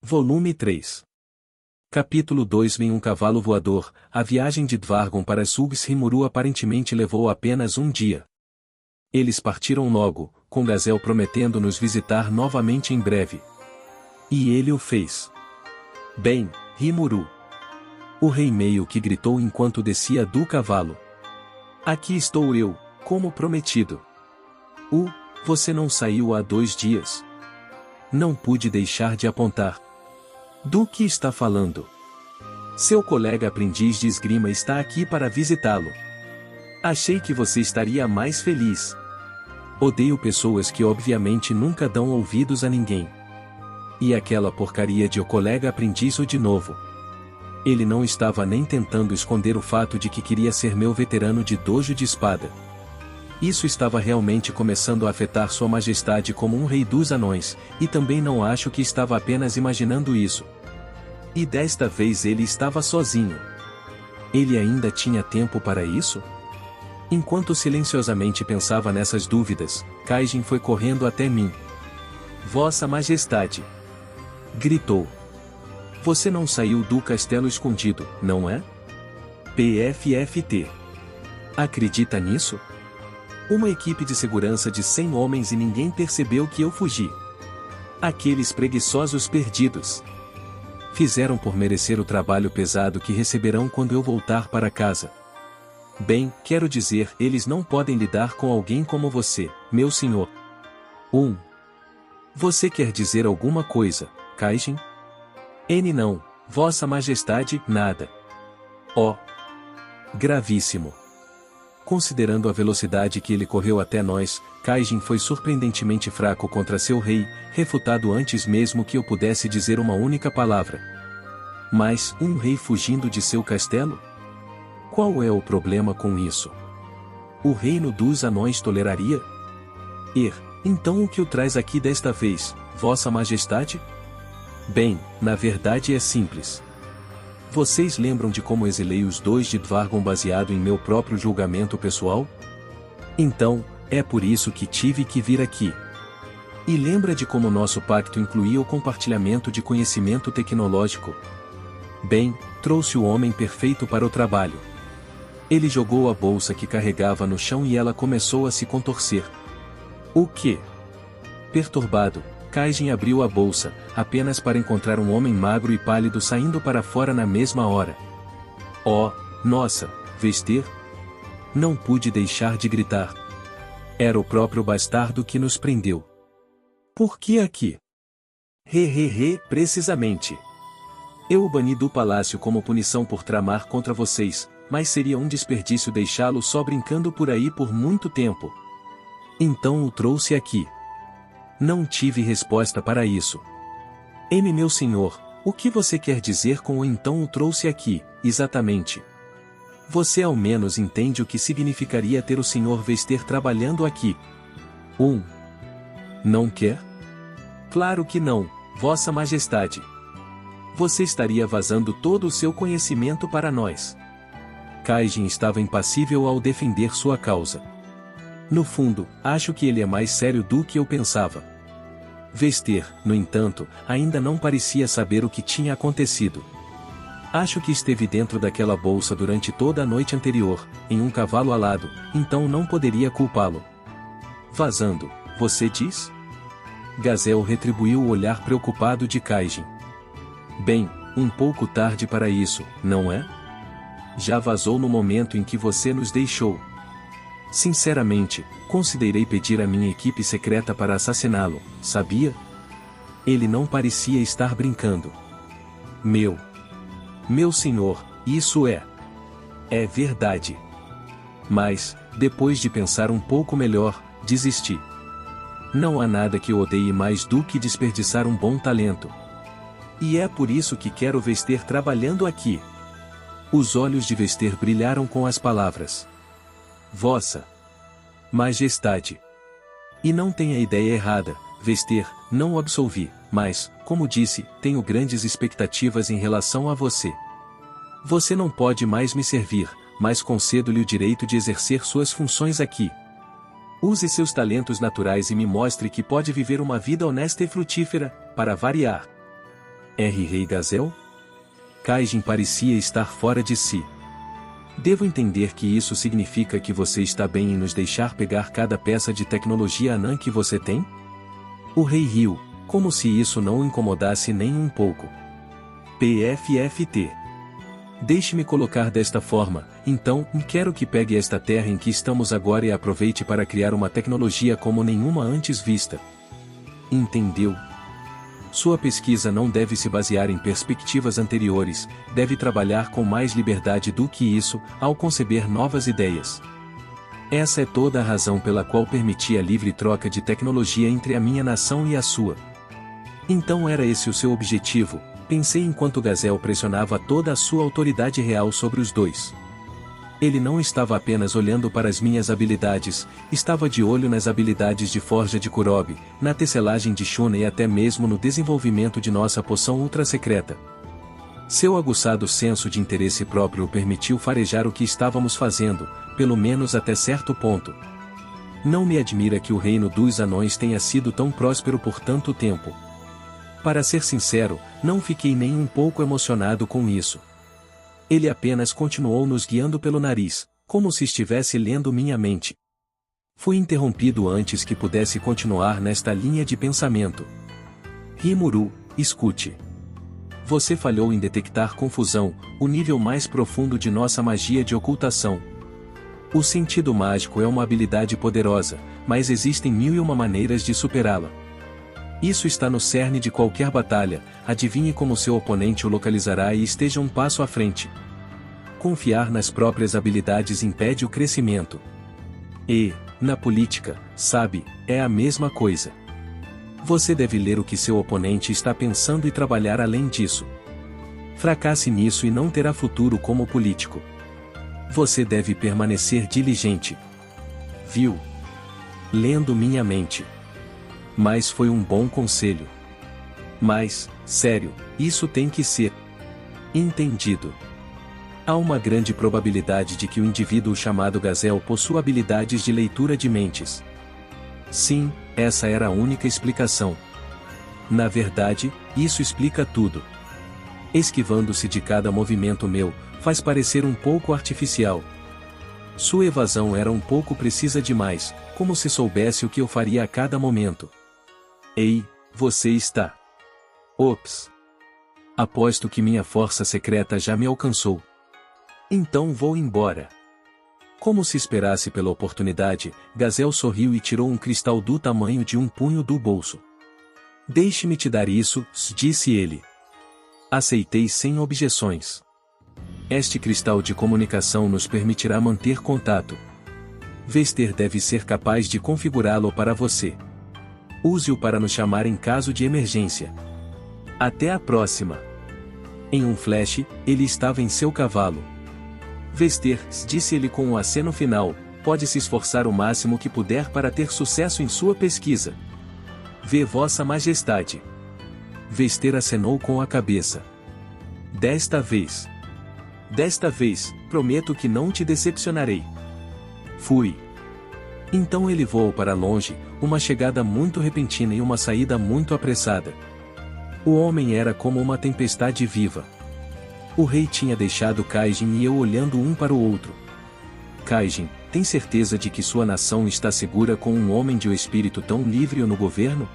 Volume 3. Capítulo 2. Em um cavalo voador, a viagem de Dvargon para Sulg-Rimuru aparentemente levou apenas um dia. Eles partiram logo, com Gazel prometendo nos visitar novamente em breve. E ele o fez. Bem, Rimuru. O rei meio que gritou enquanto descia do cavalo. Aqui estou eu, como prometido. Você não saiu há 2 dias. Não pude deixar de apontar. Do que está falando? Seu colega aprendiz de esgrima está aqui para visitá-lo. Achei que você estaria mais feliz. Odeio pessoas que obviamente nunca dão ouvidos a ninguém. E aquela porcaria de o colega aprendiz de novo. Ele não estava nem tentando esconder o fato de que queria ser meu veterano de dojo de espada. Isso estava realmente começando a afetar Sua Majestade como um rei dos anões, e também não acho que estava apenas imaginando isso. E desta vez ele estava sozinho. Ele ainda tinha tempo para isso? Enquanto silenciosamente pensava nessas dúvidas, Kaijin foi correndo até mim. Vossa Majestade! Gritou. Você não saiu do castelo escondido, não é? PFFT. Acredita nisso? Uma equipe de segurança de 100 homens e ninguém percebeu que eu fugi. Aqueles preguiçosos perdidos. Fizeram por merecer o trabalho pesado que receberão quando eu voltar para casa. Bem, quero dizer, eles não podem lidar com alguém como você, meu senhor. Você quer dizer alguma coisa, Kaijin? Não, Vossa Majestade, nada. Gravíssimo. Considerando a velocidade que ele correu até nós, Kaijin foi surpreendentemente fraco contra seu rei, refutado antes mesmo que eu pudesse dizer uma única palavra. Mas, um rei fugindo de seu castelo? Qual é o problema com isso? O reino dos anões toleraria? Então o que o traz aqui desta vez, Vossa Majestade? Bem, na verdade é simples. Vocês lembram de como exilei os 2 de Dvargon baseado em meu próprio julgamento pessoal? Então, é por isso que tive que vir aqui. E lembra de como nosso pacto incluía o compartilhamento de conhecimento tecnológico? Bem, trouxe o homem perfeito para o trabalho. Ele jogou a bolsa que carregava no chão e ela começou a se contorcer. O quê? Perturbado, Kaijin abriu a bolsa, apenas para encontrar um homem magro e pálido saindo para fora na mesma hora. Nossa, Vestir? Não pude deixar de gritar. Era o próprio bastardo que nos prendeu. Por que aqui? Precisamente. Eu o bani do palácio como punição por tramar contra vocês, mas seria um desperdício deixá-lo só brincando por aí por muito tempo. Então o trouxe aqui. Não tive resposta para isso. Meu senhor, o que você quer dizer com o então o trouxe aqui, exatamente? Você ao menos entende o que significaria ter o senhor Vestir trabalhando aqui? Não quer? Claro que não, Vossa Majestade. Você estaria vazando todo o seu conhecimento para nós. Kaijin estava impassível ao defender sua causa. No fundo, acho que ele é mais sério do que eu pensava. Vestir, no entanto, ainda não parecia saber o que tinha acontecido. Acho que esteve dentro daquela bolsa durante toda a noite anterior, em um cavalo alado, então não poderia culpá-lo. Vazando, você diz? Gazel retribuiu o olhar preocupado de Kaijin. Bem, um pouco tarde para isso, não é? Já vazou no momento em que você nos deixou. Sinceramente, considerei pedir à minha equipe secreta para assassiná-lo, sabia? Ele não parecia estar brincando. Meu senhor, isso é verdade. Mas, depois de pensar um pouco melhor, desisti. Não há nada que eu odeie mais do que desperdiçar um bom talento. E é por isso que quero Vestir trabalhando aqui. Os olhos de Vestir brilharam com as palavras. Vossa Majestade. E não tenha ideia errada, Vestir, não o absolvi, mas, como disse, tenho grandes expectativas em relação a você. Você não pode mais me servir, mas concedo-lhe o direito de exercer suas funções aqui. Use seus talentos naturais e me mostre que pode viver uma vida honesta e frutífera, para variar. Rei Gazel? Kaijin parecia estar fora de si. Devo entender que isso significa que você está bem em nos deixar pegar cada peça de tecnologia anã que você tem? O rei riu, como se isso não o incomodasse nem um pouco. PFFT. Deixe-me colocar desta forma, então, quero que pegue esta terra em que estamos agora e aproveite para criar uma tecnologia como nenhuma antes vista. Entendeu? Sua pesquisa não deve se basear em perspectivas anteriores, deve trabalhar com mais liberdade do que isso, ao conceber novas ideias. Essa é toda a razão pela qual permiti a livre troca de tecnologia entre a minha nação e a sua. Então era esse o seu objetivo, pensei enquanto Gazel pressionava toda a sua autoridade real sobre os dois. Ele não estava apenas olhando para as minhas habilidades, estava de olho nas habilidades de forja de Kurobe, na tecelagem de Shuna e até mesmo no desenvolvimento de nossa poção ultra-secreta. Seu aguçado senso de interesse próprio o permitiu farejar o que estávamos fazendo, pelo menos até certo ponto. Não me admira que o reino dos anões tenha sido tão próspero por tanto tempo. Para ser sincero, não fiquei nem um pouco emocionado com isso. Ele apenas continuou nos guiando pelo nariz, como se estivesse lendo minha mente. Fui interrompido antes que pudesse continuar nesta linha de pensamento. Rimuru, escute. Você falhou em detectar confusão, o nível mais profundo de nossa magia de ocultação. O sentido mágico é uma habilidade poderosa, mas existem 1001 maneiras de superá-la. Isso está no cerne de qualquer batalha, adivinhe como seu oponente o localizará e esteja um passo à frente. Confiar nas próprias habilidades impede o crescimento. E, na política, sabe, é a mesma coisa. Você deve ler o que seu oponente está pensando e trabalhar além disso. Fracasse nisso e não terá futuro como político. Você deve permanecer diligente. Viu? Lendo minha mente. Mas foi um bom conselho. Mas, sério, isso tem que ser entendido. Há uma grande probabilidade de que o indivíduo chamado Gazel possua habilidades de leitura de mentes. Sim, essa era a única explicação. Na verdade, isso explica tudo. Esquivando-se de cada movimento meu, faz parecer um pouco artificial. Sua evasão era um pouco precisa demais, como se soubesse o que eu faria a cada momento. Ei, você está. Ops. Aposto que minha força secreta já me alcançou. Então vou embora. Como se esperasse pela oportunidade, Gazel sorriu e tirou um cristal do tamanho de um punho do bolso. Deixe-me te dar isso, disse ele. Aceitei sem objeções. Este cristal de comunicação nos permitirá manter contato. Vester deve ser capaz de configurá-lo para você. Use-o para nos chamar em caso de emergência. Até a próxima. Em um flash, ele estava em seu cavalo. Vester, disse ele com um aceno final, pode se esforçar o máximo que puder para ter sucesso em sua pesquisa. Vê Vossa Majestade. Vester acenou com a cabeça. Desta vez, prometo que não te decepcionarei. Fui. Então ele voou para longe, uma chegada muito repentina e uma saída muito apressada. O homem era como uma tempestade viva. O rei tinha deixado Kaijin e eu olhando um para o outro. Kaijin, tem certeza de que sua nação está segura com um homem de espírito tão livre no governo?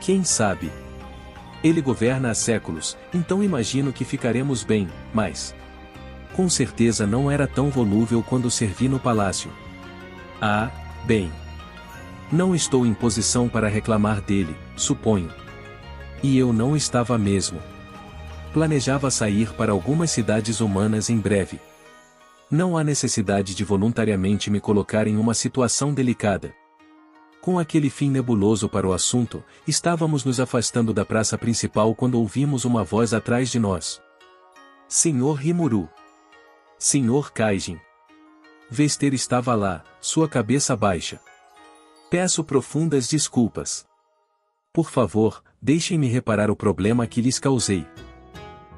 Quem sabe? Ele governa há séculos, então imagino que ficaremos bem, mas... com certeza não era tão volúvel quando servi no palácio. Ah, bem. Não estou em posição para reclamar dele, suponho. E eu não estava mesmo. Planejava sair para algumas cidades humanas em breve. Não há necessidade de voluntariamente me colocar em uma situação delicada. Com aquele fim nebuloso para o assunto, estávamos nos afastando da praça principal quando ouvimos uma voz atrás de nós. Senhor Rimuru. Senhor Kaijin. Vester estava lá, sua cabeça baixa. Peço profundas desculpas. Por favor, deixem-me reparar o problema que lhes causei.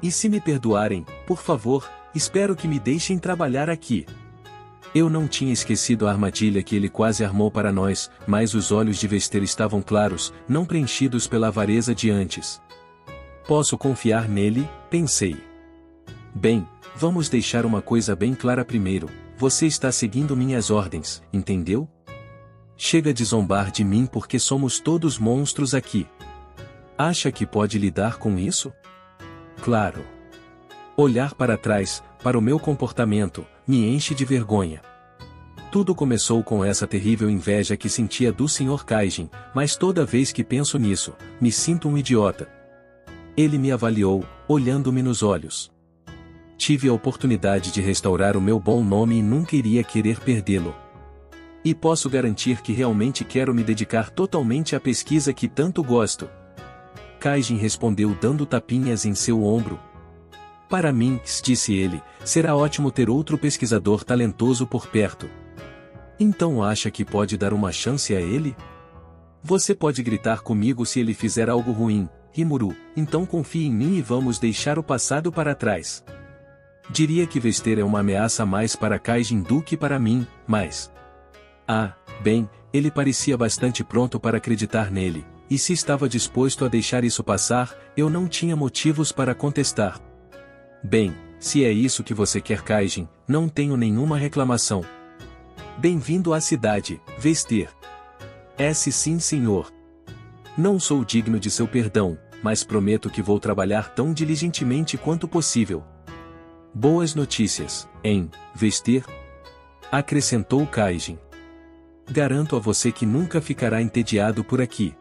E se me perdoarem, por favor, espero que me deixem trabalhar aqui. Eu não tinha esquecido a armadilha que ele quase armou para nós, mas os olhos de Vester estavam claros, não preenchidos pela avareza de antes. Posso confiar nele, pensei. Bem, vamos deixar uma coisa bem clara primeiro, você está seguindo minhas ordens, entendeu? Chega de zombar de mim porque somos todos monstros aqui. Acha que pode lidar com isso? Claro. Olhar para trás, para o meu comportamento, me enche de vergonha. Tudo começou com essa terrível inveja que sentia do Sr. Kaijin, mas toda vez que penso nisso, me sinto um idiota. Ele me avaliou, olhando-me nos olhos. Tive a oportunidade de restaurar o meu bom nome e nunca iria querer perdê-lo. E posso garantir que realmente quero me dedicar totalmente à pesquisa que tanto gosto. Kaijin respondeu dando tapinhas em seu ombro. Para mim, disse ele, será ótimo ter outro pesquisador talentoso por perto. Então acha que pode dar uma chance a ele? Você pode gritar comigo se ele fizer algo ruim, Rimuru, então confie em mim e vamos deixar o passado para trás. Diria que Vester é uma ameaça mais para Kaijin do que para mim, mas... bem, ele parecia bastante pronto para acreditar nele, e se estava disposto a deixar isso passar, eu não tinha motivos para contestar. Bem, se é isso que você quer, Kaijin, não tenho nenhuma reclamação. Bem-vindo à cidade, Vester. Sim, senhor. Não sou digno de seu perdão, mas prometo que vou trabalhar tão diligentemente quanto possível. Boas notícias, hein, Vester? Acrescentou Kaijin. Garanto a você que nunca ficará entediado por aqui.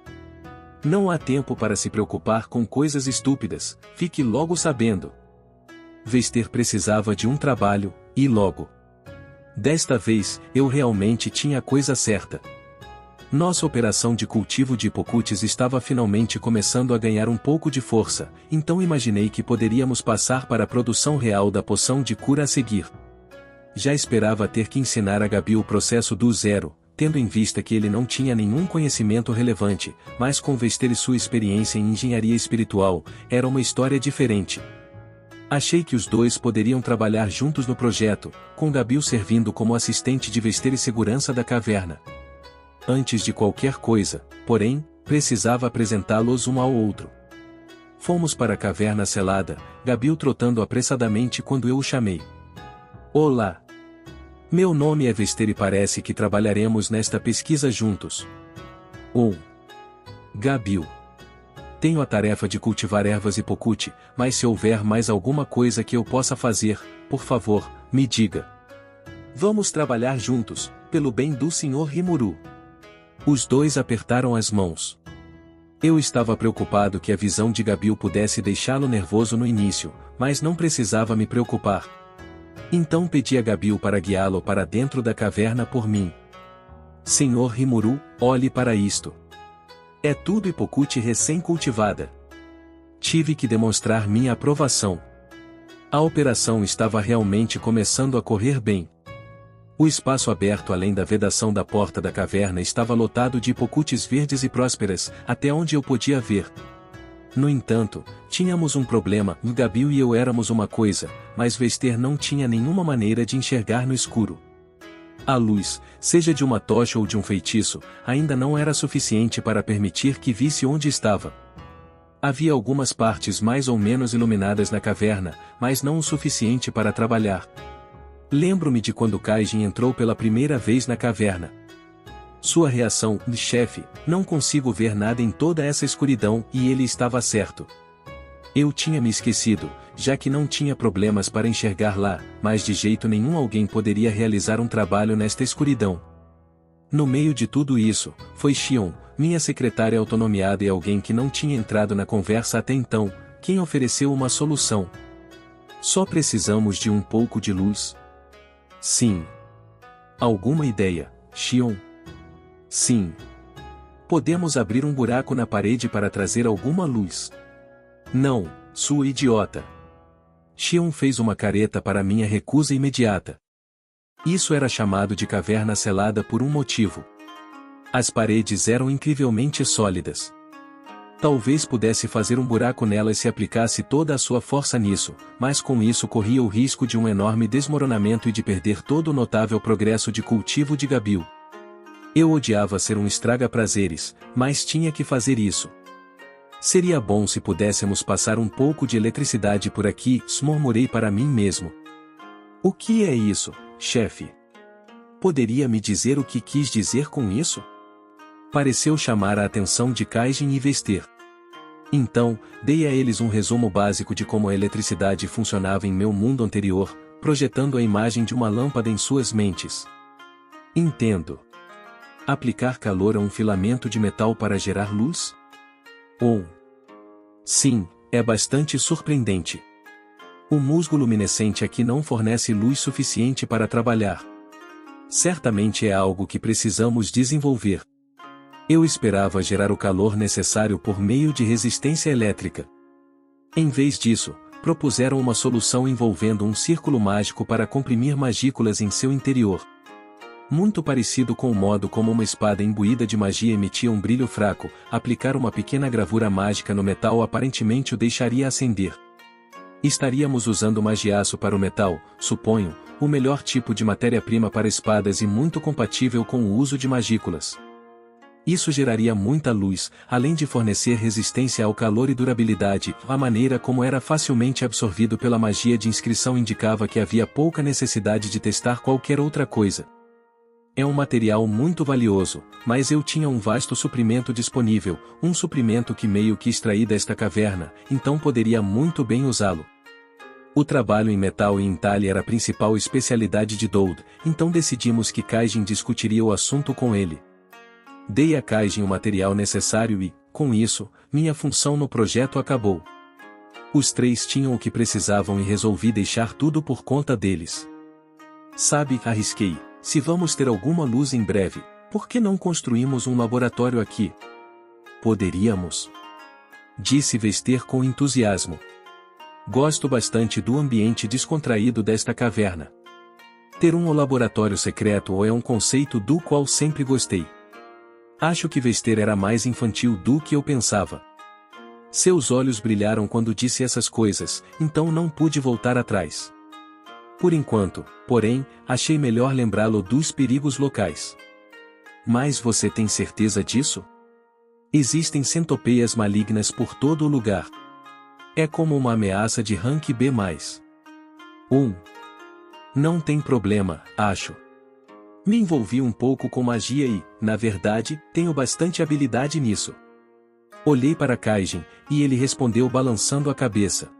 Não há tempo para se preocupar com coisas estúpidas, fique logo sabendo. Vester precisava de um trabalho, e logo. Desta vez, eu realmente tinha a coisa certa. Nossa operação de cultivo de hipocutes estava finalmente começando a ganhar um pouco de força, então imaginei que poderíamos passar para a produção real da poção de cura a seguir. Já esperava ter que ensinar a Gabi o processo do zero, tendo em vista que ele não tinha nenhum conhecimento relevante, mas com Vester e sua experiência em engenharia espiritual, era uma história diferente. Achei que os dois poderiam trabalhar juntos no projeto, com Gabi servindo como assistente de Vester e segurança da caverna. Antes de qualquer coisa, porém, precisava apresentá-los um ao outro. Fomos para a caverna selada, Gabi trotando apressadamente quando eu o chamei. Olá! Meu nome é Vester e parece que trabalharemos nesta pesquisa juntos. Gabi. Tenho a tarefa de cultivar ervas hipocute, mas se houver mais alguma coisa que eu possa fazer, por favor, me diga. Vamos trabalhar juntos, pelo bem do Sr. Rimuru. Os dois apertaram as mãos. Eu estava preocupado que a visão de Gabi pudesse deixá-lo nervoso no início, mas não precisava me preocupar. Então pedi a Gabi para guiá-lo para dentro da caverna por mim. Sr. Rimuru, olhe para isto. É tudo hipocute recém-cultivada. Tive que demonstrar minha aprovação. A operação estava realmente começando a correr bem. O espaço aberto além da vedação da porta da caverna estava lotado de hipocutes verdes e prósperas, até onde eu podia ver. No entanto, tínhamos um problema, Gabi e eu éramos uma coisa, mas Vester não tinha nenhuma maneira de enxergar no escuro. A luz, seja de uma tocha ou de um feitiço, ainda não era suficiente para permitir que visse onde estava. Havia algumas partes mais ou menos iluminadas na caverna, mas não o suficiente para trabalhar. Lembro-me de quando Kaijin entrou pela primeira vez na caverna. Sua reação, chefe, não consigo ver nada em toda essa escuridão, e ele estava certo. Eu tinha me esquecido, já que não tinha problemas para enxergar lá, mas de jeito nenhum alguém poderia realizar um trabalho nesta escuridão. No meio de tudo isso, foi Xion, minha secretária autonomiada e alguém que não tinha entrado na conversa até então, quem ofereceu uma solução. Só precisamos de um pouco de luz. Sim. Alguma ideia, Xion? Sim. Podemos abrir um buraco na parede para trazer alguma luz. Não, sua idiota. Xion fez uma careta para minha recusa imediata. Isso era chamado de caverna selada por um motivo. As paredes eram incrivelmente sólidas. Talvez pudesse fazer um buraco nelas se aplicasse toda a sua força nisso, mas com isso corria o risco de um enorme desmoronamento e de perder todo o notável progresso de cultivo de Gabi. Eu odiava ser um estraga-prazeres, mas tinha que fazer isso. Seria bom se pudéssemos passar um pouco de eletricidade por aqui, murmurei para mim mesmo. O que é isso, chefe? Poderia me dizer o que quis dizer com isso? Pareceu chamar a atenção de Kaijin e Vester. Então, dei a eles um resumo básico de como a eletricidade funcionava em meu mundo anterior, projetando a imagem de uma lâmpada em suas mentes. Entendo. Aplicar calor a um filamento de metal para gerar luz? Sim, é bastante surpreendente. O musgo luminescente aqui não fornece luz suficiente para trabalhar. Certamente é algo que precisamos desenvolver. Eu esperava gerar o calor necessário por meio de resistência elétrica. Em vez disso, propuseram uma solução envolvendo um círculo mágico para comprimir magículas em seu interior. Muito parecido com o modo como uma espada imbuída de magia emitia um brilho fraco, aplicar uma pequena gravura mágica no metal aparentemente o deixaria acender. Estaríamos usando magiaço para o metal, suponho, o melhor tipo de matéria-prima para espadas e muito compatível com o uso de magículas. Isso geraria muita luz, além de fornecer resistência ao calor e durabilidade. A maneira como era facilmente absorvido pela magia de inscrição indicava que havia pouca necessidade de testar qualquer outra coisa. É um material muito valioso, mas eu tinha um vasto suprimento disponível, um suprimento que meio que extraí desta caverna, então poderia muito bem usá-lo. O trabalho em metal e entalhe era a principal especialidade de Doud, então decidimos que Kaijin discutiria o assunto com ele. Dei a Kaijin o material necessário e, com isso, minha função no projeto acabou. Os três tinham o que precisavam e resolvi deixar tudo por conta deles. Sabe, arrisquei, se vamos ter alguma luz em breve, por que não construímos um laboratório aqui? Poderíamos. Disse Vester com entusiasmo. Gosto bastante do ambiente descontraído desta caverna. Ter um laboratório secreto é um conceito do qual sempre gostei. Acho que Vester era mais infantil do que eu pensava. Seus olhos brilharam quando disse essas coisas, então não pude voltar atrás. Por enquanto, porém, achei melhor lembrá-lo dos perigos locais. Mas você tem certeza disso? Existem centopeias malignas por todo o lugar. É como uma ameaça de rank B+. Não tem problema, acho. Me envolvi um pouco com magia e, na verdade, tenho bastante habilidade nisso. Olhei para Kaijin, e ele respondeu balançando a cabeça.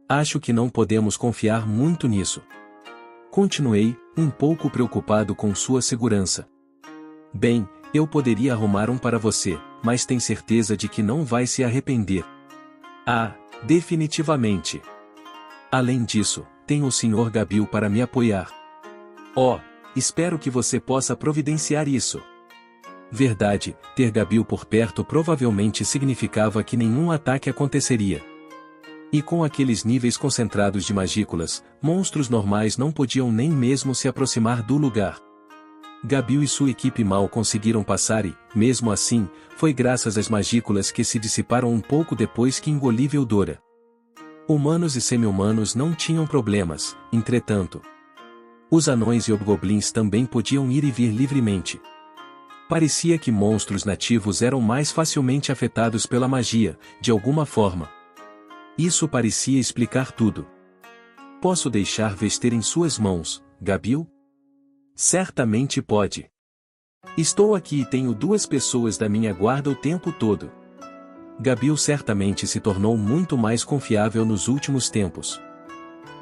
Acho que não podemos confiar muito nisso. Continuei, um pouco preocupado com sua segurança. Bem, eu poderia arrumar um para você, mas tem certeza de que não vai se arrepender. Ah, definitivamente. Além disso, tenho o Sr. Gabil para me apoiar. Espero que você possa providenciar isso. Verdade, ter Gabil por perto provavelmente significava que nenhum ataque aconteceria. E com aqueles níveis concentrados de magículas, monstros normais não podiam nem mesmo se aproximar do lugar. Gabil e sua equipe mal conseguiram passar e, mesmo assim, foi graças às magículas que se dissiparam um pouco depois que engoli Veldora. Humanos e semi-humanos não tinham problemas, entretanto. Os anões e hobgoblins também podiam ir e vir livremente. Parecia que monstros nativos eram mais facilmente afetados pela magia, de alguma forma. Isso parecia explicar tudo. Posso deixar Vester em suas mãos, Gabil? Certamente pode. Estou aqui e tenho 2 pessoas da minha guarda o tempo todo. Gabil certamente se tornou muito mais confiável nos últimos tempos.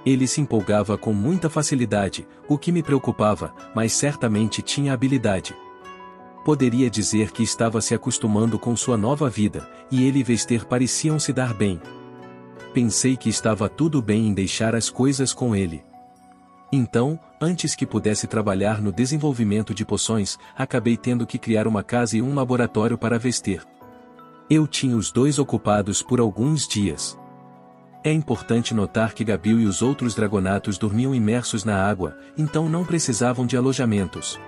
Ele se empolgava com muita facilidade, o que me preocupava, mas certamente tinha habilidade. Poderia dizer que estava se acostumando com sua nova vida, e ele e Vester pareciam se dar bem. Pensei que estava tudo bem em deixar as coisas com ele. Então, antes que pudesse trabalhar no desenvolvimento de poções, acabei tendo que criar uma casa e um laboratório para Vester. Eu tinha os 2 ocupados por alguns dias. É importante notar que Gabil e os outros dragonatos dormiam imersos na água, então não precisavam de alojamentos.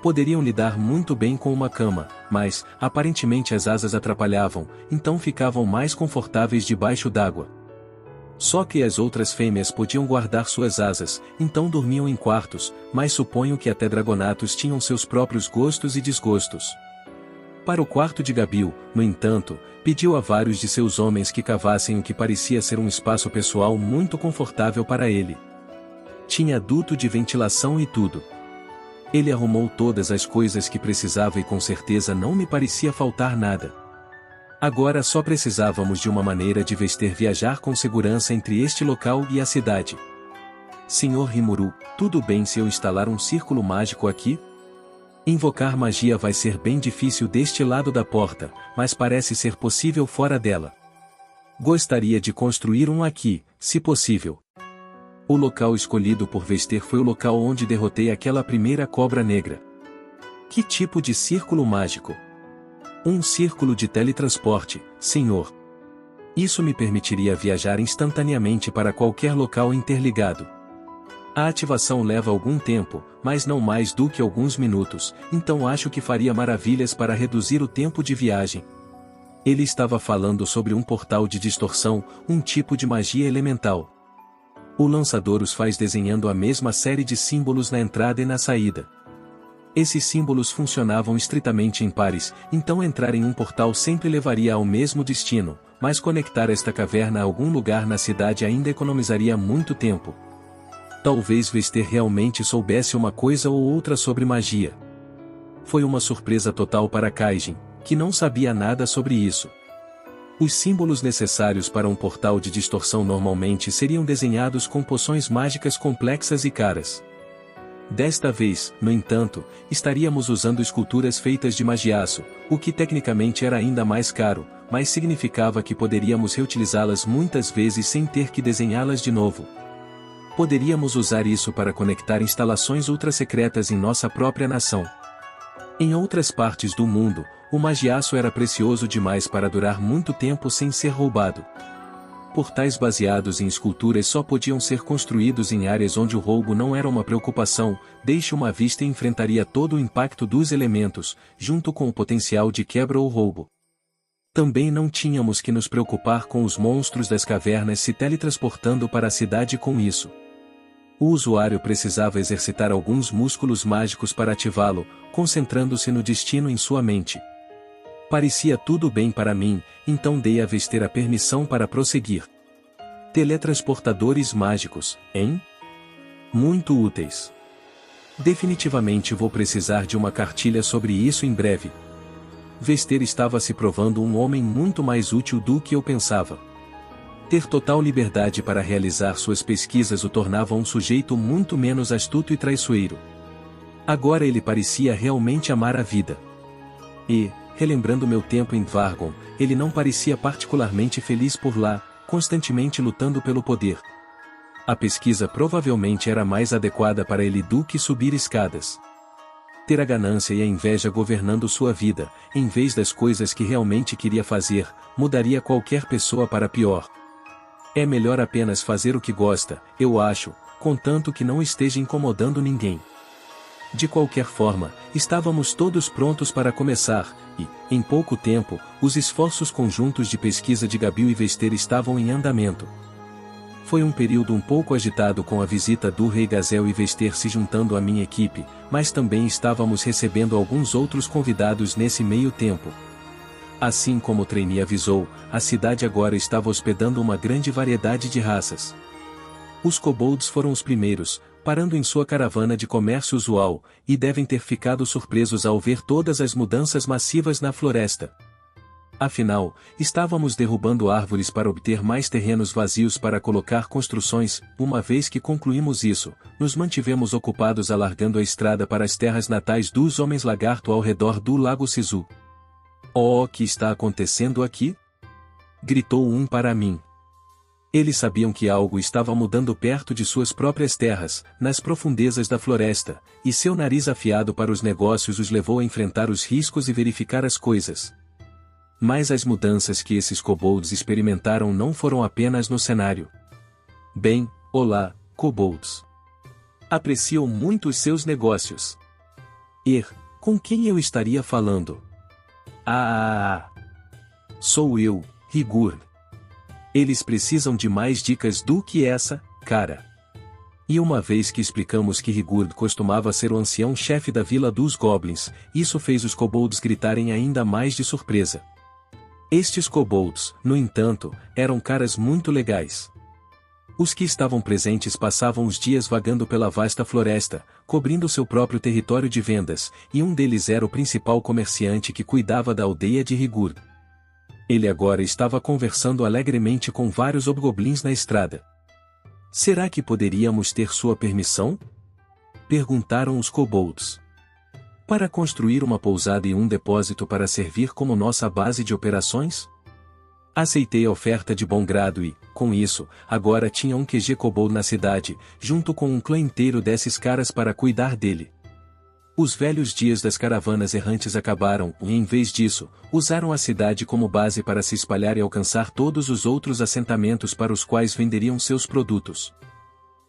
Poderiam lidar muito bem com uma cama, mas, aparentemente as asas atrapalhavam, então ficavam mais confortáveis debaixo d'água. Só que as outras fêmeas podiam guardar suas asas, então dormiam em quartos, mas suponho que até dragonatos tinham seus próprios gostos e desgostos. Para o quarto de Gabil, no entanto, pediu a vários de seus homens que cavassem o que parecia ser um espaço pessoal muito confortável para ele. Tinha duto de ventilação e tudo. Ele arrumou todas as coisas que precisava e com certeza não me parecia faltar nada. Agora só precisávamos de uma maneira de vestir viajar com segurança entre este local e a cidade. Senhor Rimuru, tudo bem se eu instalar um círculo mágico aqui? Invocar magia vai ser bem difícil deste lado da porta, mas parece ser possível fora dela. Gostaria de construir um aqui, se possível. O local escolhido por Vester foi o local onde derrotei aquela primeira cobra negra. Que tipo de círculo mágico? Um círculo de teletransporte, senhor. Isso me permitiria viajar instantaneamente para qualquer local interligado. A ativação leva algum tempo, mas não mais do que alguns minutos, então acho que faria maravilhas para reduzir o tempo de viagem. Ele estava falando sobre um portal de distorção, um tipo de magia elemental. O lançador os faz desenhando a mesma série de símbolos na entrada e na saída. Esses símbolos funcionavam estritamente em pares, então entrar em um portal sempre levaria ao mesmo destino, mas conectar esta caverna a algum lugar na cidade ainda economizaria muito tempo. Talvez Vester realmente soubesse uma coisa ou outra sobre magia. Foi uma surpresa total para Kaijin, que não sabia nada sobre isso. Os símbolos necessários para um portal de distorção normalmente seriam desenhados com poções mágicas complexas e caras. Desta vez, no entanto, estaríamos usando esculturas feitas de magiaço, o que tecnicamente era ainda mais caro, mas significava que poderíamos reutilizá-las muitas vezes sem ter que desenhá-las de novo. Poderíamos usar isso para conectar instalações ultra-secretas em nossa própria nação. Em outras partes do mundo, o magiaço era precioso demais para durar muito tempo sem ser roubado. Portais baseados em esculturas só podiam ser construídos em áreas onde o roubo não era uma preocupação, deixe uma vista e enfrentaria todo o impacto dos elementos, junto com o potencial de quebra ou roubo. Também não tínhamos que nos preocupar com os monstros das cavernas se teletransportando para a cidade com isso. O usuário precisava exercitar alguns músculos mágicos para ativá-lo, concentrando-se no destino em sua mente. Parecia tudo bem para mim, então dei a Vester a permissão para prosseguir. Teletransportadores mágicos, hein? Muito úteis. Definitivamente vou precisar de uma cartilha sobre isso em breve. Vester estava se provando um homem muito mais útil do que eu pensava. Ter total liberdade para realizar suas pesquisas o tornava um sujeito muito menos astuto e traiçoeiro. Agora ele parecia realmente amar a vida. E, relembrando meu tempo em Dvargon, ele não parecia particularmente feliz por lá, constantemente lutando pelo poder. A pesquisa provavelmente era mais adequada para ele do que subir escadas. Ter a ganância e a inveja governando sua vida, em vez das coisas que realmente queria fazer, mudaria qualquer pessoa para pior. É melhor apenas fazer o que gosta, eu acho, contanto que não esteja incomodando ninguém. De qualquer forma, estávamos todos prontos para começar, e, em pouco tempo, os esforços conjuntos de pesquisa de Gabil e Vester estavam em andamento. Foi um período um pouco agitado com a visita do Rei Gazel e Vester se juntando à minha equipe, mas também estávamos recebendo alguns outros convidados nesse meio tempo. Assim como o trainee avisou, a cidade agora estava hospedando uma grande variedade de raças. Os kobolds foram os primeiros, parando em sua caravana de comércio usual, e devem ter ficado surpresos ao ver todas as mudanças massivas na floresta. Afinal, estávamos derrubando árvores para obter mais terrenos vazios para colocar construções. Uma vez que concluímos isso, nos mantivemos ocupados alargando a estrada para as terras natais dos Homens-Lagarto ao redor do Lago Sisu. Oh, o que está acontecendo aqui? Gritou um para mim. Eles sabiam que algo estava mudando perto de suas próprias terras, nas profundezas da floresta, e seu nariz afiado para os negócios os levou a enfrentar os riscos e verificar as coisas. Mas as mudanças que esses kobolds experimentaram não foram apenas no cenário. Bem, olá, kobolds. Aprecio muito os seus negócios. Com quem eu estaria falando? Sou eu, Rigurd. Eles precisam de mais dicas do que essa, cara. E uma vez que explicamos que Rigurd costumava ser o ancião-chefe da vila dos Goblins, isso fez os kobolds gritarem ainda mais de surpresa. Estes kobolds, no entanto, eram caras muito legais. Os que estavam presentes passavam os dias vagando pela vasta floresta, cobrindo seu próprio território de vendas, e um deles era o principal comerciante que cuidava da aldeia de Rigurd. Ele agora estava conversando alegremente com vários hobgoblins na estrada. Será que poderíamos ter sua permissão? Perguntaram os kobolds. Para construir uma pousada e um depósito para servir como nossa base de operações? Aceitei a oferta de bom grado e, com isso, agora tinha um QG kobold na cidade, junto com um clã inteiro desses caras para cuidar dele. Os velhos dias das caravanas errantes acabaram e, em vez disso, usaram a cidade como base para se espalhar e alcançar todos os outros assentamentos para os quais venderiam seus produtos.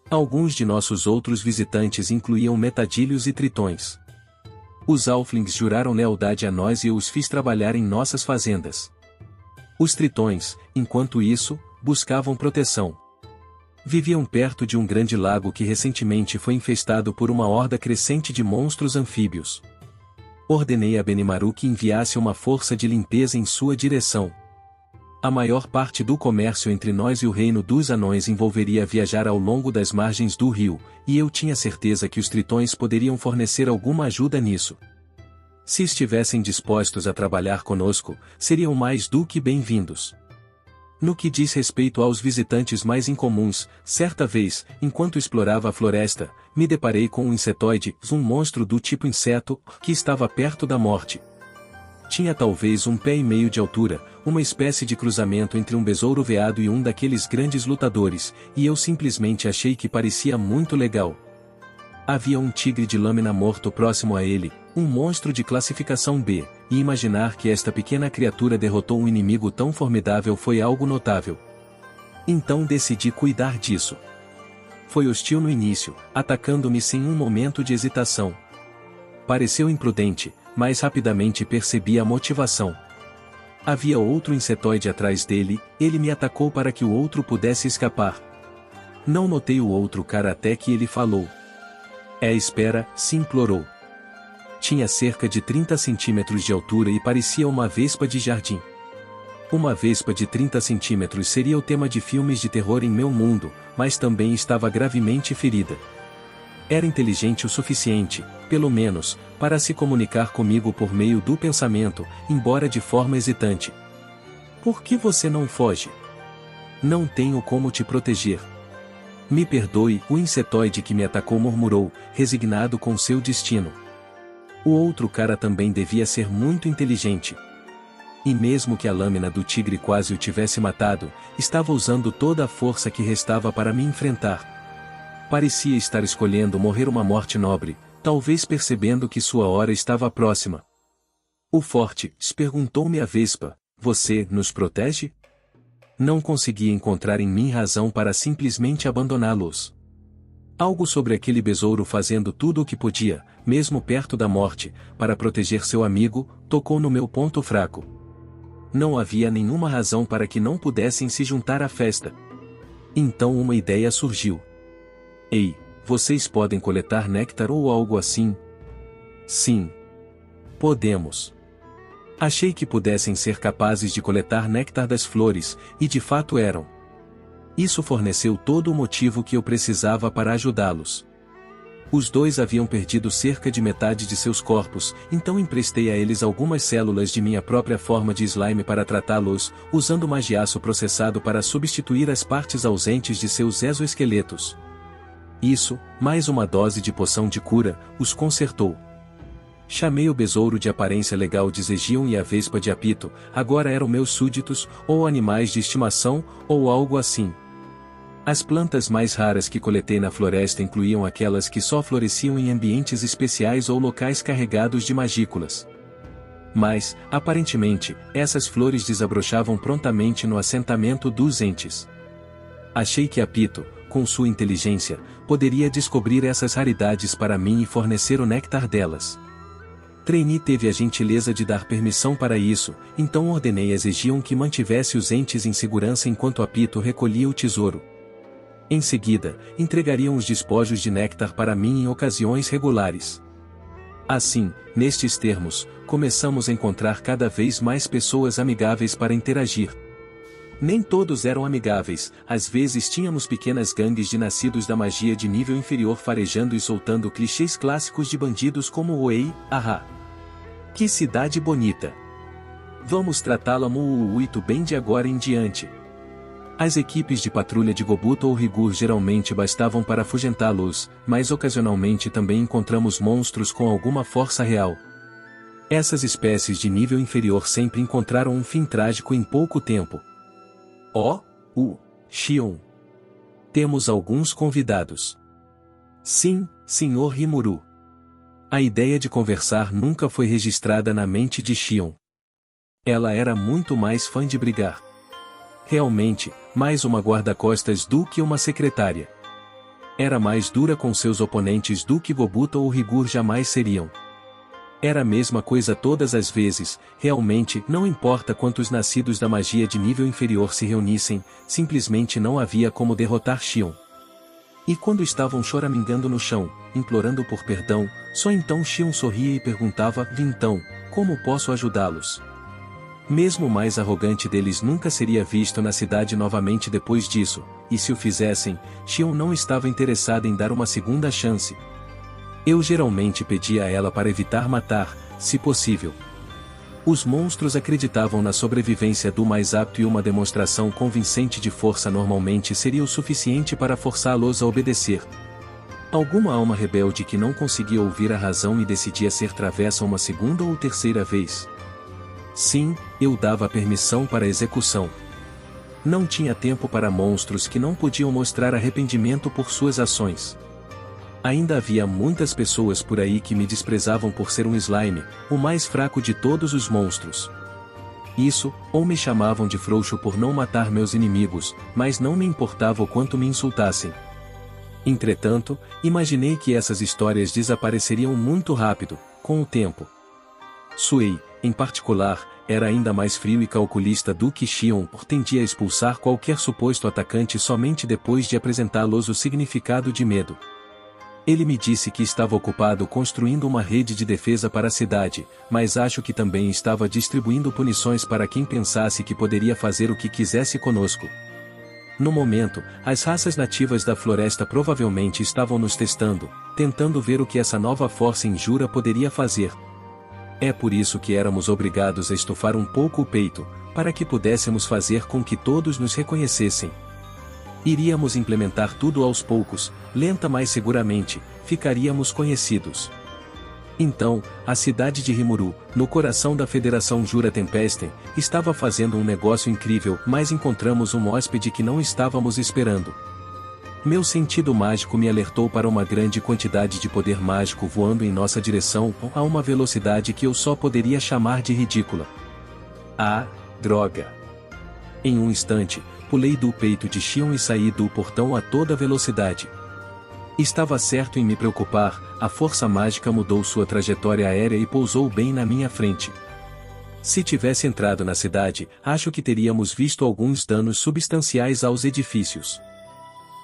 Alguns de nossos outros visitantes incluíam metadilhos e tritões. Os Alflings juraram lealdade a nós e eu os fiz trabalhar em nossas fazendas. Os tritões, enquanto isso, buscavam proteção. Viviam perto de um grande lago que recentemente foi infestado por uma horda crescente de monstros anfíbios. Ordenei a Benimaru que enviasse uma força de limpeza em sua direção. A maior parte do comércio entre nós e o reino dos anões envolveria viajar ao longo das margens do rio, e eu tinha certeza que os tritões poderiam fornecer alguma ajuda nisso. Se estivessem dispostos a trabalhar conosco, seriam mais do que bem-vindos. No que diz respeito aos visitantes mais incomuns, certa vez, enquanto explorava a floresta, me deparei com um insetoide, um monstro do tipo inseto, que estava perto da morte. Tinha talvez 1,5 pé de altura, uma espécie de cruzamento entre um besouro veado e um daqueles grandes lutadores, e eu simplesmente achei que parecia muito legal. Havia um tigre de lâmina morto próximo a ele, um monstro de classificação B, e imaginar que esta pequena criatura derrotou um inimigo tão formidável foi algo notável. Então decidi cuidar disso. Foi hostil no início, atacando-me sem um momento de hesitação. Pareceu imprudente, mas rapidamente percebi a motivação. Havia outro insetoide atrás dele, ele me atacou para que o outro pudesse escapar. Não notei o outro cara até que ele falou. Espera, se implorou. Tinha cerca de 30 centímetros de altura e parecia uma vespa de jardim. Uma vespa de 30 centímetros seria o tema de filmes de terror em meu mundo, mas também estava gravemente ferida. Era inteligente o suficiente, pelo menos, para se comunicar comigo por meio do pensamento, embora de forma hesitante. Por que você não foge? Não tenho como te proteger. Me perdoe, o insetoide que me atacou murmurou, resignado com seu destino. O outro cara também devia ser muito inteligente. E mesmo que a lâmina do tigre quase o tivesse matado, estava usando toda a força que restava para me enfrentar. Parecia estar escolhendo morrer uma morte nobre, talvez percebendo que sua hora estava próxima. O forte, perguntou-me a vespa, você nos protege? Não conseguia encontrar em mim razão para simplesmente abandoná-los. Algo sobre aquele besouro fazendo tudo o que podia, mesmo perto da morte, para proteger seu amigo, tocou no meu ponto fraco. Não havia nenhuma razão para que não pudessem se juntar à festa. Então uma ideia surgiu. Ei, vocês podem coletar néctar ou algo assim? Sim. Podemos. Achei que pudessem ser capazes de coletar néctar das flores, e de fato eram. Isso forneceu todo o motivo que eu precisava para ajudá-los. Os dois haviam perdido cerca de metade de seus corpos, então emprestei a eles algumas células de minha própria forma de slime para tratá-los, usando magiaço processado para substituir as partes ausentes de seus exoesqueletos. Isso, mais uma dose de poção de cura, os consertou. Chamei o besouro de aparência legal de Zegion e a vespa de Apito, agora eram meus súditos, ou animais de estimação, ou algo assim. As plantas mais raras que coletei na floresta incluíam aquelas que só floresciam em ambientes especiais ou locais carregados de magículas. Mas, aparentemente, essas flores desabrochavam prontamente no assentamento dos entes. Achei que Apito, com sua inteligência, poderia descobrir essas raridades para mim e fornecer o néctar delas. Trainee teve a gentileza de dar permissão para isso, então ordenei a Zegion que mantivesse os entes em segurança enquanto Apito recolhia o tesouro. Em seguida, entregariam os despojos de néctar para mim em ocasiões regulares. Assim, nestes termos, começamos a encontrar cada vez mais pessoas amigáveis para interagir. Nem todos eram amigáveis, às vezes tínhamos pequenas gangues de nascidos da magia de nível inferior farejando e soltando clichês clássicos de bandidos como Oi, ahá. Que cidade bonita! Vamos tratá-la muito bem de agora em diante. As equipes de patrulha de Gobuto ou Rigur geralmente bastavam para afugentá-los, mas ocasionalmente também encontramos monstros com alguma força real. Essas espécies de nível inferior sempre encontraram um fim trágico em pouco tempo. Shion. Temos alguns convidados. Sim, Sr. Rimuru. A ideia de conversar nunca foi registrada na mente de Shion. Ela era muito mais fã de brigar. Realmente, mais uma guarda-costas do que uma secretária. Era mais dura com seus oponentes do que Gobuto ou Rigur jamais seriam. Era a mesma coisa todas as vezes, realmente não importa quantos nascidos da magia de nível inferior se reunissem, simplesmente não havia como derrotar Shion. E quando estavam choramingando no chão, implorando por perdão, só então Shion sorria e perguntava: Vintão, como posso ajudá-los? Mesmo o mais arrogante deles nunca seria visto na cidade novamente depois disso, e se o fizessem, Shion não estava interessado em dar uma segunda chance. Eu geralmente pedia a ela para evitar matar, se possível. Os monstros acreditavam na sobrevivência do mais apto e uma demonstração convincente de força normalmente seria o suficiente para forçá-los a obedecer. Alguma alma rebelde que não conseguia ouvir a razão e decidia ser travessa uma segunda ou terceira vez. Sim, eu dava permissão para a execução. Não tinha tempo para monstros que não podiam mostrar arrependimento por suas ações. Ainda havia muitas pessoas por aí que me desprezavam por ser um slime, o mais fraco de todos os monstros. Isso, ou me chamavam de frouxo por não matar meus inimigos, mas não me importava o quanto me insultassem. Entretanto, imaginei que essas histórias desapareceriam muito rápido, com o tempo. Suei, em particular, era ainda mais frio e calculista do que Shion, tendia a expulsar qualquer suposto atacante somente depois de apresentá-los o significado de medo. Ele me disse que estava ocupado construindo uma rede de defesa para a cidade, mas acho que também estava distribuindo punições para quem pensasse que poderia fazer o que quisesse conosco. No momento, as raças nativas da floresta provavelmente estavam nos testando, tentando ver o que essa nova força injura poderia fazer. É por isso que éramos obrigados a estufar um pouco o peito, para que pudéssemos fazer com que todos nos reconhecessem. Iríamos implementar tudo aos poucos, lenta mas seguramente, ficaríamos conhecidos. Então, a cidade de Rimuru, no coração da Federação Jura Tempesten, estava fazendo um negócio incrível, mas encontramos um hóspede que não estávamos esperando. Meu sentido mágico me alertou para uma grande quantidade de poder mágico voando em nossa direção a uma velocidade que eu só poderia chamar de ridícula. Ah, droga! Em um instante, pulei do peito de Shion e saí do portão a toda velocidade. Estava certo em me preocupar, a força mágica mudou sua trajetória aérea e pousou bem na minha frente. Se tivesse entrado na cidade, acho que teríamos visto alguns danos substanciais aos edifícios.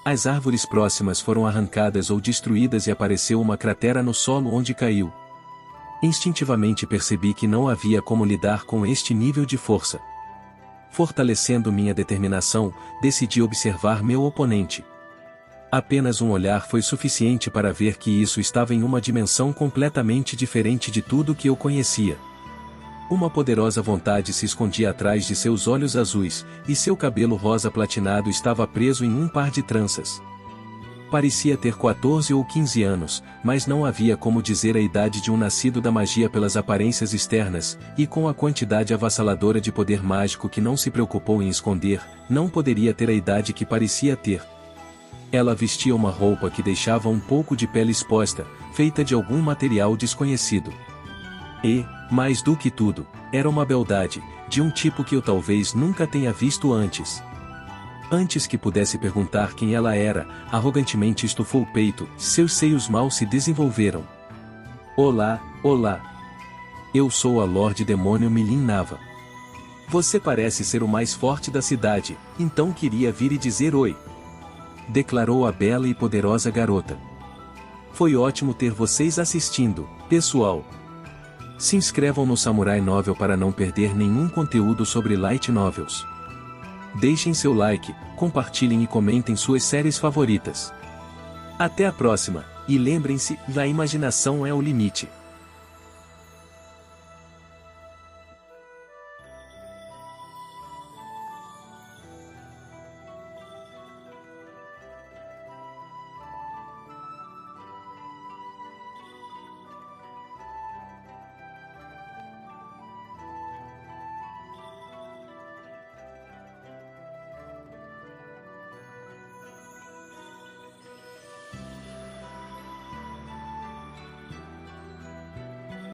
As árvores próximas foram arrancadas ou destruídas e apareceu uma cratera no solo onde caiu. Instintivamente percebi que não havia como lidar com este nível de força. Fortalecendo minha determinação, decidi observar meu oponente. Apenas um olhar foi suficiente para ver que isso estava em uma dimensão completamente diferente de tudo que eu conhecia. Uma poderosa vontade se escondia atrás de seus olhos azuis, e seu cabelo rosa platinado estava preso em um par de tranças. Parecia ter 14 ou 15 anos, mas não havia como dizer a idade de um nascido da magia pelas aparências externas, e com a quantidade avassaladora de poder mágico que não se preocupou em esconder, não poderia ter a idade que parecia ter. Ela vestia uma roupa que deixava um pouco de pele exposta, feita de algum material desconhecido. E, mais do que tudo, era uma beldade, de um tipo que eu talvez nunca tenha visto antes. Antes que pudesse perguntar quem ela era, arrogantemente estufou o peito, seus seios mal se desenvolveram. Olá, olá. Eu sou a Lorde Demônio Milin Nava. Você parece ser o mais forte da cidade, então queria vir e dizer oi. declarou a bela e poderosa garota. Foi ótimo ter vocês assistindo, pessoal. Se inscrevam no Samurai Novel para não perder nenhum conteúdo sobre Light Novels. Deixem seu like, compartilhem e comentem suas séries favoritas. Até a próxima, e lembrem-se, a imaginação é o limite.